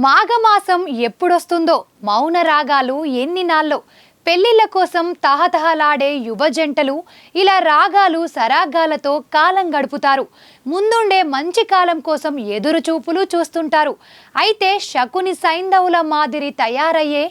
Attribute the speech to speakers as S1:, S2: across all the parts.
S1: మాఘమాసం ఎప్పుడొస్తుందో మౌన రాగాలు ఎన్ని నాళ్ళో పెళ్లిళ్ల కోసం తహతహలాడే యువ జంటలు ఇలా రాగాలు సరాగాలతో కాలం గడుపుతారు. ముందుండే మంచి కాలం కోసం ఎదురు చూపులు చూస్తుంటారు. అయితే శకుని సైంధవుల మాదిరి తయారయ్యే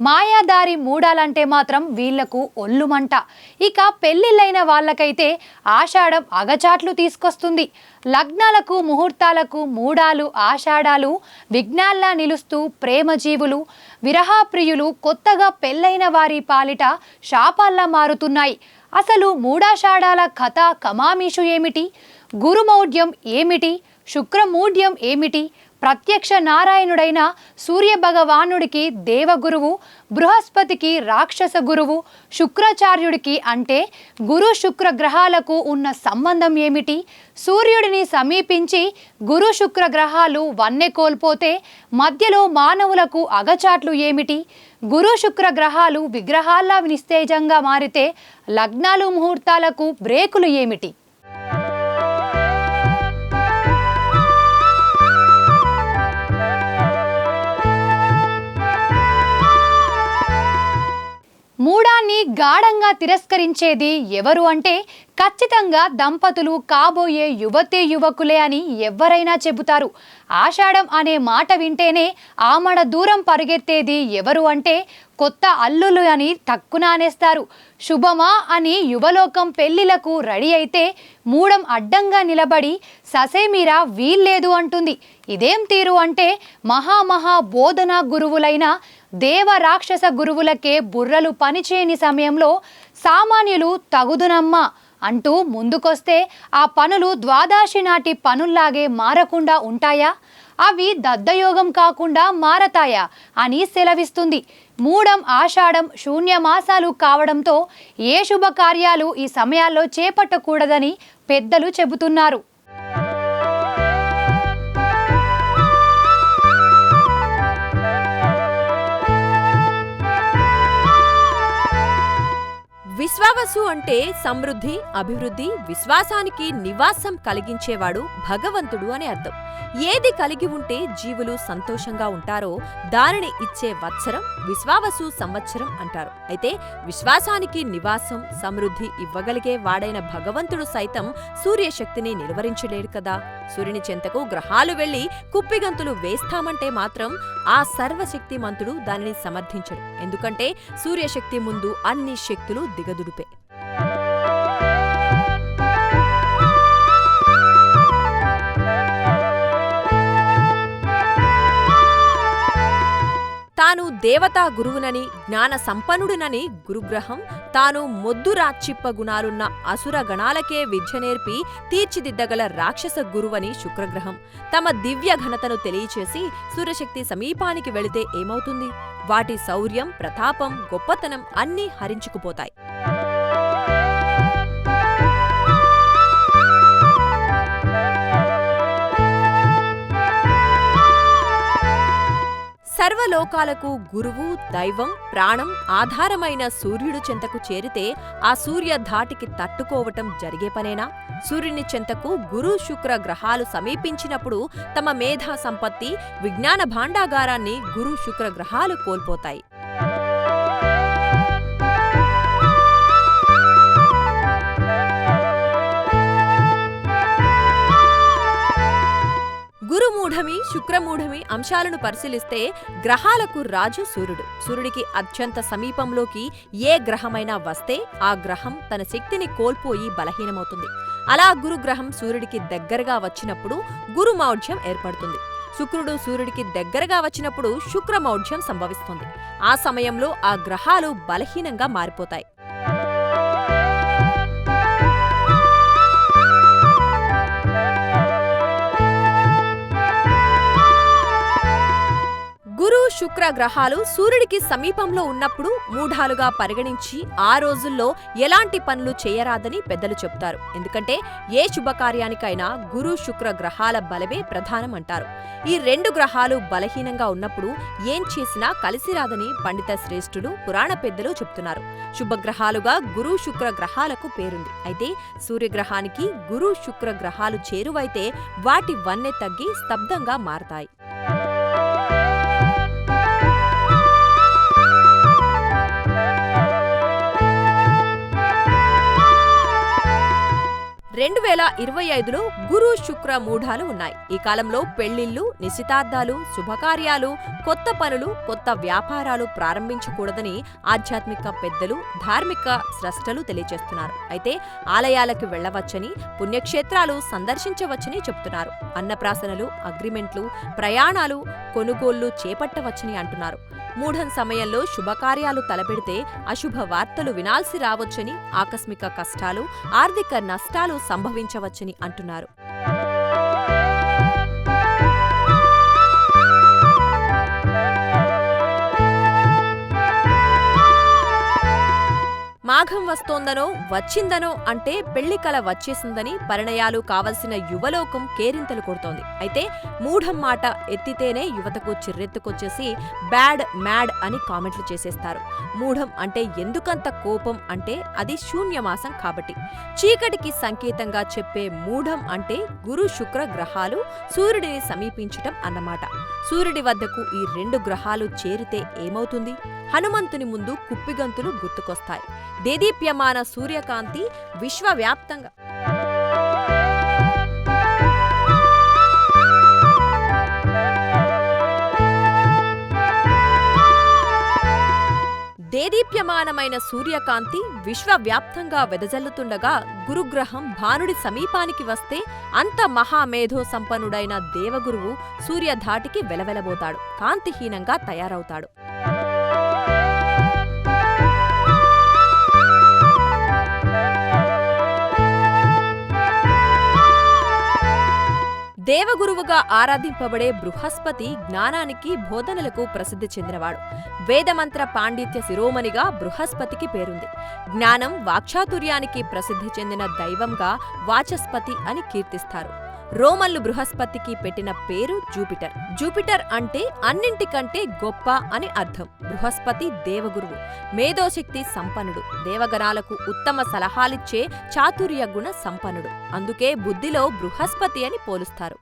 S1: మాయాదారి మూడాలంటే మాత్రం వీళ్లకు ఒళ్ళుమంట. ఇక పెళ్లిళ్ళైన వాళ్ళకైతే ఆషాఢం అగచాట్లు తీసుకొస్తుంది. లగ్నాలకు ముహూర్తాలకు మూడాలు ఆషాఢాలు విఘ్నాల్లా నిలుస్తూ ప్రేమ జీవులు విరహాప్రియులు కొత్తగా పెళ్ళైన వారి పాలిట శాపాల్లా మారుతున్నాయి. అసలు మూడాషాఢాల కథ కమామీషు ఏమిటి? గురుమౌఢ్యం ఏమిటి? శుక్రమూఢ్యం ఏమిటి? ప్రత్యక్ష నారాయణుడైన సూర్య భగవానుడికి దేవగురువు, బృహస్పతికి రాక్షస గురువు, శుక్రాచార్యుడికి అంటే గురు శుక్ర గ్రహాలకు ఉన్న సంబంధం ఏమిటి? సూర్యుడిని సమీపించి గురు శుక్ర గ్రహాలు వన్నె కోల్పోతే మధ్యలో మానవులకు అగచాట్లు ఏమిటి? గురు శుక్ర గ్రహాలు విగ్రహాల్లా నిస్తేజంగా మారితే లగ్నాలు ముహూర్తాలకు బ్రేకులు ఏమిటి? మూడాన్ని గాఢంగా తిరస్కరించేది ఎవరు అంటే ఖచ్చితంగా దంపతులు కాబోయే యువతే యువకులే అని ఎవరైనా చెబుతారు. ఆషాఢం అనే మాట వింటేనే ఆమడ దూరం పరిగెత్తేది ఎవరు అంటే కొత్త అల్లులు అని టక్కున అనేస్తారు. శుభమా అని యువలోకం పెళ్లిలకు రెడీ అయితే మూడం అడ్డంగా నిలబడి ససేమీరా వీల్లేదు అంటుంది. ఇదేం తీరు అంటే మహా బోధనా గురువులైన దేవ రాక్షస గురువులకే బుర్రలు పనిచేయని సమయంలో సామాన్యులు తగుదునమ్మా అంటూ ముందుకొస్తే ఆ పనులు ద్వాదశి నాటి పనుల్లాగే మారకుండా ఉంటాయా? అవి దద్దయోగం కాకుండా మారతాయా అని సెలవిస్తుంది. మూడం ఆషాఢం శూన్యమాసాలు కావడంతో ఏ శుభకార్యాలు ఈ సమయాల్లో చేపట్టకూడదని పెద్దలు చెబుతున్నారు.
S2: విశ్వావసు అంటే సమృద్ధి, అభివృద్ధి, విశ్వాసానికి నివాసం కలిగించేవాడు భగవంతుడు అని అర్థం. ఏది కలిగి ఉంటే జీవులు సంతోషంగా ఉంటారో దానిని ఇచ్చే వత్సరం విశ్వావసు సంవత్సరం అంటారు. అయితే విశ్వాసానికి నివాసం, సమృద్ధి ఇవ్వగలిగే వాడైన భగవంతుడు సైతం సూర్యశక్తిని నిలువరించలేడు కదా. సూర్యుని చెంతకు గ్రహాలు వెళ్లి కుప్పిగంతులు వేస్తామంటే మాత్రం ఆ సర్వశక్తిమంతుడు దానిని సమర్థించడు. ఎందుకంటే సూర్యశక్తి ముందు అన్ని శక్తులు దిగదుడిపే. తాను దేవతా గురువునని, జ్ఞాన సంపన్నుడినని గురుగ్రహం, తాను మొద్దు రాచ్చిప్ప గుణాలున్న అసుర గణాలకే విద్య నేర్పి తీర్చిదిద్దగల రాక్షస గురువని శుక్రగ్రహం తమ దివ్య ఘనతను తెలియచేసి సూర్యశక్తి సమీపానికి వెళితే ఏమవుతుంది? వాటి శౌర్యం, ప్రతాపం, గొప్పతనం అన్నీ హరించుకుపోతాయి. సర్వలోకాలకు గురువు, దైవం, ప్రాణం, ఆధారమైన సూర్యుడు చెంతకు చేరితే ఆ సూర్య ధాటికి తట్టుకోవటం జరిగే పనేనా? సూర్యుని చెంతకు గురు శుక్ర గ్రహాలు సమీపించినప్పుడు తమ మేధా సంపత్తి, విజ్ఞాన భాండాగారాన్ని గురు శుక్ర గ్రహాలు కోల్పోతాయి. గురుమూఢమి, శుక్రమూఢమి అంశాలను పరిశీలిస్తే గ్రహాలకు రాజు సూర్యుడు. సూర్యుడికి అత్యంత సమీపంలోకి ఏ గ్రహమైనా వస్తే ఆ గ్రహం తన శక్తిని కోల్పోయి బలహీనమవుతుంది. అలా గురుగ్రహం సూర్యుడికి దగ్గరగా వచ్చినప్పుడు గురుమౌఢ్యం ఏర్పడుతుంది. శుక్రుడు సూర్యుడికి దగ్గరగా వచ్చినప్పుడు శుక్రమౌఢ్యం సంభవిస్తుంది. ఆ సమయంలో ఆ గ్రహాలు బలహీనంగా మారిపోతాయి. గురు శుక్ర గ్రహాలు సూర్యుడికి సమీపంలో ఉన్నప్పుడు మూఢాలుగా పరిగణించి ఆ రోజుల్లో ఎలాంటి పనులు చేయరాదని పెద్దలు చెప్తారు. ఎందుకంటే ఏ శుభకార్యానికైనా గురు శుక్ర గ్రహాల బలమే ప్రధానం అంటారు. ఈ రెండు గ్రహాలు బలహీనంగా ఉన్నప్పుడు ఏం చేసినా కలిసిరాదని పండిత శ్రేష్ఠులు, పురాణ పెద్దలు చెప్తున్నారు. శుభగ్రహాలుగా గురు శుక్ర గ్రహాలకు పేరుంది. అయితే సూర్యగ్రహానికి గురు శుక్ర గ్రహాలు చేరువైతే వాటి వన్నె తగ్గి స్తబ్దంగా మారతాయి. 2025లో గురు శుక్ర మూఢాలు ఉన్నాయి. ఈ కాలంలో పెళ్లిళ్లు, నిశ్చితార్థాలు, శుభకార్యాలు, కొత్త పనులు, కొత్త వ్యాపారాలు ప్రారంభించకూడదని ఆధ్యాత్మిక పెద్దలు, ధార్మిక స్రష్టలు తెలియజేస్తున్నారు. అయితే ఆలయాలకు వెళ్లవచ్చని, పుణ్యక్షేత్రాలు సందర్శించవచ్చని చెబుతున్నారు. అన్నప్రాసనలు, అగ్రిమెంట్లు, ప్రయాణాలు, కొనుగోళ్లు చేపట్టవచ్చని అంటున్నారు. మూఢం సమయంలో శుభకార్యాలు తలపెడితే అశుభ వార్తలు వినాల్సి రావచ్చని, ఆకస్మిక కష్టాలు, ఆర్థిక నష్టాలు సంభవించవచ్చని అంటున్నారు. మాఘం వస్తోందనో వచ్చిందనో అంటే పెళ్లి కల వచ్చేసిందని పరిణయాలు కావలసిన యువలోకం కేరింతలు కొడుతోంది. అయితే మూఢం మాట ఎత్తితేనే యువతకు చిర్రెత్తుకొచ్చేసి బ్యాడ్ మ్యాడ్ అని కామెంట్లు చేసేస్తారు. మూఢం అంటే ఎందుకంత కోపం అంటే అది శూన్యమాసం కాబట్టి. చీకటికి సంకేతంగా చెప్పే మూఢం అంటే గురు శుక్ర గ్రహాలు సూర్యుడిని సమీపించటం అన్నమాట. సూర్యుడి వద్దకు ఈ 2 గ్రహాలు చేరితే ఏమవుతుంది? హనుమంతుని ముందు కుప్పిగంతులు గుర్తుకొస్తాయి. దేదీప్యమాన సూర్యకాంతి విశ్వవ్యాప్తంగా దేదీప్యమానమైన సూర్యకాంతి విశ్వవ్యాప్తంగా వెదజల్లుతుండగా గురుగ్రహం భానుడి సమీపానికి వస్తే అంత మహామేధో సంపన్నుడైన దేవగురువు సూర్యధాటికి వెలవెలబోతాడు, కాంతిహీనంగా తయారవుతాడు. దేవగురువుగా ఆరాధింపబడే బృహస్పతి జ్ఞానానికి, బోధనలకు ప్రసిద్ధి చెందినవాడు. వేదమంత్ర పాండిత్య శిరోమణిగా బృహస్పతికి పేరుంది. జ్ఞానం, వాక్చాతుర్యానికి ప్రసిద్ధి చెందిన దైవంగా వాచస్పతి అని కీర్తిస్తారు. రోమన్లు బృహస్పతికి పెట్టిన పేరు జూపిటర్. జూపిటర్ అంటే అన్నింటికంటే గొప్ప అని అర్థం. బృహస్పతి దేవగురువు, మేధోశక్తి సంపన్నుడు, దేవగణాలకు ఉత్తమ సలహాలిచ్చే చాతుర్య గుణ సంపన్నుడు. అందుకే బుద్ధిలో బృహస్పతి అని పోలుస్తారు.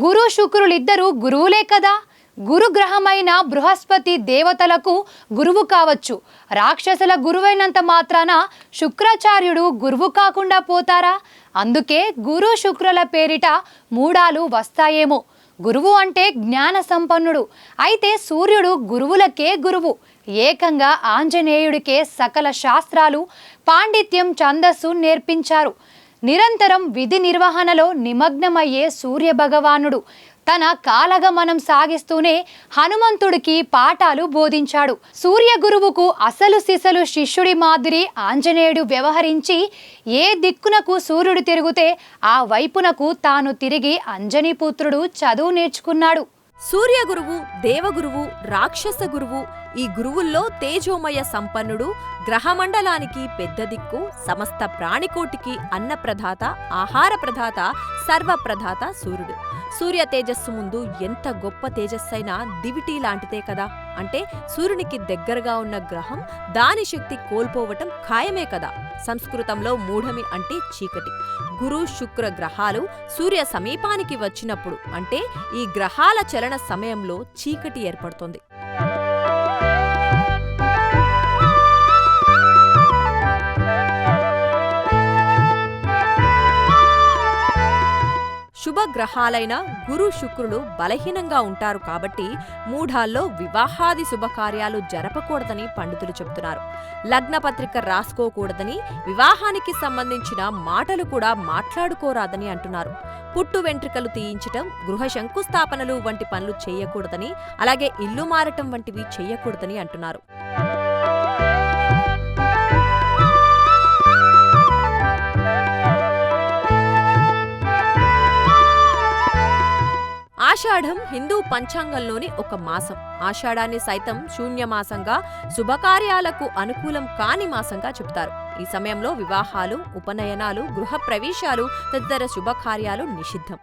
S1: గురు శుక్రులిద్దరూ గురువులే కదా. గురుగ్రహమైన బృహస్పతి దేవతలకు గురువు కావచ్చు. రాక్షసుల గురువైనంత మాత్రాన శుక్రాచార్యుడు గురువు కాకుండా పోతారా? అందుకే గురు శుక్రుల పేరిట మూఢాలు వస్తాయేమో. గురువు అంటే జ్ఞాన సంపన్నుడు. అయితే సూర్యుడు గురువులకే గురువు. ఏకంగా ఆంజనేయుడికే సకల శాస్త్రాలు, పాండిత్యం, ఛందస్సు నేర్పించారు. నిరంతరం విధి నిర్వహణలో నిమగ్నమయ్యే సూర్యభగవానుడు తన కాలగమనం సాగిస్తూనే హనుమంతుడికి పాఠాలు బోధించాడు. సూర్య గురువుకు అసలు సిసలు శిష్యుడి మాదిరి ఆంజనేయుడు వ్యవహరించి ఏ దిక్కునకు సూర్యుడు తిరిగితే ఆ వైపునకు తాను తిరిగి అంజనీపుత్రుడు చదువు నేర్చుకున్నాడు.
S2: సూర్యగురువు, దేవగురువు, రాక్షస గురువు, ఈ గురువుల్లో తేజోమయ సంపన్నుడు, గ్రహమండలానికి పెద్ద దిక్కు, సమస్త ప్రాణికోటికి అన్నప్రదాత, ఆహార ప్రదాత, సర్వప్రదాత సూర్యుడు. సూర్య తేజస్సు ముందు ఎంత గొప్ప తేజస్సైనా దివిటీ లాంటిదే కదా. అంటే సూర్యునికి దగ్గరగా ఉన్న గ్రహం దాని శక్తి కోల్పోవటం ఖాయమే కదా. సంస్కృతంలో మూఢమి అంటే చీకటి. గురు శుక్ర గ్రహాలు సూర్య సమీపానికి వచ్చినప్పుడు అంటే ఈ గ్రహాల చలన సమయంలో చీకటి ఏర్పడుతుంది. శుభగ్రహాలైన గురు శుక్రులు బలహీనంగా ఉంటారు కాబట్టి మూఢాల్లో వివాహాది శుభకార్యాలు జరపకూడదని పండితులు చెబుతున్నారు. లగ్నపత్రిక రాసుకోకూడదని, వివాహానికి సంబంధించిన మాటలు కూడా మాట్లాడుకోరాదని అంటున్నారు. పుట్టు వెంట్రుకలు తీయించటం, గృహ శంకుస్థాపనలు వంటి పనులు చేయకూడదని, అలాగే ఇల్లు మారటం వంటివి చేయకూడదని అంటున్నారు. ఆషాఢం హిందూ పంచాంగంలోని ఒక మాసం. ఆషాఢాన్ని సైతం శూన్యమాసంగా, శుభకార్యాలకు అనుకూలం కాని మాసంగా చెబుతారు. ఈ సమయంలో వివాహాలు, ఉపనయనాలు, గృహ ప్రవేశాలు తదితర శుభకార్యాలు నిషిద్ధం.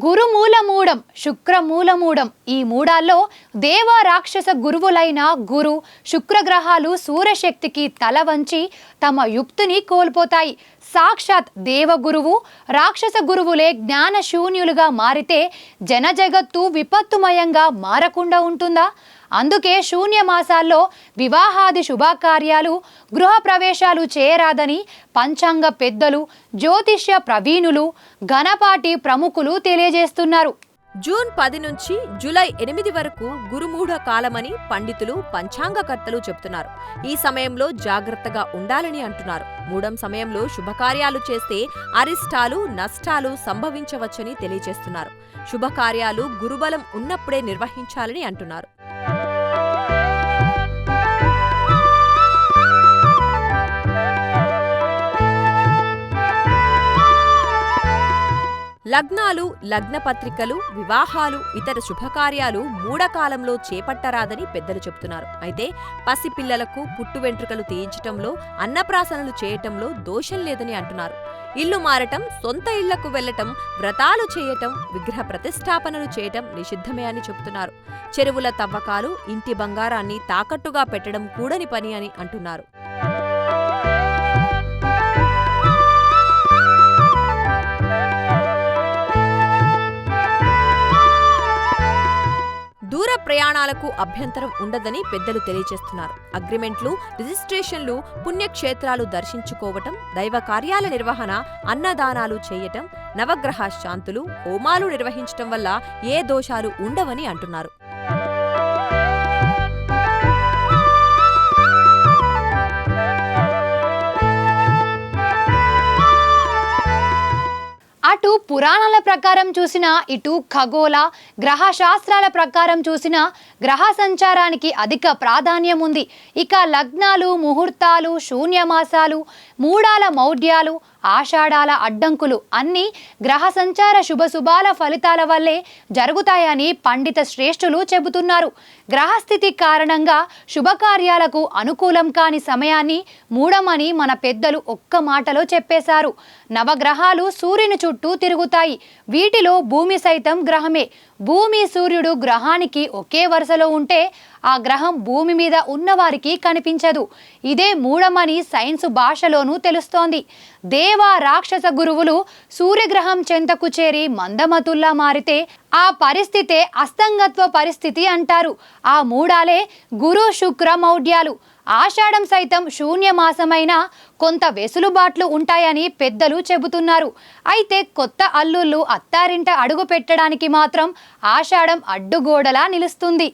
S1: గురుమూలమూఢం, శుక్రమూలమూఢం. ఈ మూడాల్లో దేవ రాక్షస గురువులైన గురు, శుక్రగ్రహాలు సూర్యశక్తికి తల వంచి తమ యుక్తిని కోల్పోతాయి. సాక్షాత్ దేవగురువు, రాక్షస గురువులే జ్ఞానశూన్యులుగా మారితే జనజగత్తు విపత్తుమయంగా మారకుండా ఉంటుందా? అందుకే శూన్యమాసాల్లో వివాహాది శుభకార్యాలు, గృహ ప్రవేశాలు చేయరాదని పంచాంగ పెద్దలు, జ్యోతిష్య ప్రవీణులు, ఘనపాటి ప్రముఖులు తెలియజేస్తున్నారు.
S2: జూన్ 10 నుంచి జూలై 8 వరకు గురుమూఢ కాలమని పండితులు, పంచాంగకర్తలు చెబుతున్నారు. ఈ సమయంలో జాగ్రత్తగా ఉండాలని అంటున్నారు. మూఢం సమయంలో శుభకార్యాలు చేస్తే అరిష్టాలు, నష్టాలు సంభవించవచ్చని తెలియజేస్తున్నారు. శుభకార్యాలు గురుబలం ఉన్నప్పుడే నిర్వహించాలని అంటున్నారు. లగ్నాలు, లగ్నపత్రికలు, వివాహాలు, ఇతర శుభకార్యాలు మూఢకాలంలో చేపట్టరాదని పెద్దలు చెబుతున్నారు. అయితే పసిపిల్లలకు పుట్టు వెంట్రుకలు తీయించటంలో, అన్నప్రాసనలు చేయటంలో దోషం లేదని అంటున్నారు. ఇల్లు మారటం, సొంత ఇళ్లకు వెళ్లటం, వ్రతాలు చేయటం, విగ్రహ ప్రతిష్టాపనలు చేయటం నిషిద్ధమే అని చెబుతున్నారు. చెరువుల తవ్వకాలు, ఇంటి బంగారాన్ని తాకట్టుగా పెట్టడం కూడని పని అని అంటున్నారు. దూర ప్రయాణాలకు అభ్యంతరం ఉండదని పెద్దలు తెలియజేస్తున్నారు. అగ్రిమెంట్లు, రిజిస్ట్రేషన్లు, పుణ్యక్షేత్రాలు దర్శించుకోవటం, దైవ కార్యాల నిర్వహణ, అన్నదానాలు చేయటం, నవగ్రహ శాంతులు, హోమాలు నిర్వహించటం వల్ల ఏ దోషాలు ఉండవని అంటున్నారు.
S1: అటు పురాణాల ప్రకారం చూసినా, ఇటు ఖగోళ గ్రహ శాస్త్రాల ప్రకారం చూసినా గ్రహ సంచారానికి అధిక ప్రాధాన్యం ఉంది. ఇక లగ్నాలు, ముహూర్తాలు, శూన్యమాసాలు, మూడాల మౌఢ్యాలు, ఆషాఢాల అడ్డంకులు అన్నీ గ్రహ సంచార శుభాల ఫలితాల వల్లే జరుగుతాయని పండిత శ్రేష్ఠులు చెబుతున్నారు. గ్రహస్థితి కారణంగా శుభకార్యాలకు అనుకూలం కాని సమయాన్ని మూఢమని మన పెద్దలు ఒక్క మాటలో చెప్పేశారు. నవగ్రహాలు సూర్యుని చుట్టూ తిరుగుతాయి. వీటిలో భూమి సైతం గ్రహమే. భూమి, సూర్యుడు గ్రహానికి ఒకే వరుసలో ఉంటే ఆ గ్రహం భూమి మీద ఉన్నవారికి కనిపించదు. ఇదే మూఢమని సైన్స్ భాషలోనూ తెలుస్తోంది. దేవ రాక్షస గురువులు సూర్యగ్రహం చెంతకు చేరి మందమతుల్లా మారితే ఆ పరిస్థితే అస్తంగత్వ పరిస్థితి అంటారు. ఆ మూడాలే గురు, శుక్ర మౌఢ్యాలు. ఆషాఢం సైతం శూన్యమాసమైనా కొంత వెసులుబాట్లు ఉంటాయని పెద్దలు చెబుతున్నారు. అయితే కొత్త అల్లుళ్ళు అత్తారింట అడుగు పెట్టడానికి మాత్రం ఆషాఢం అడ్డుగోడలా నిలుస్తుంది.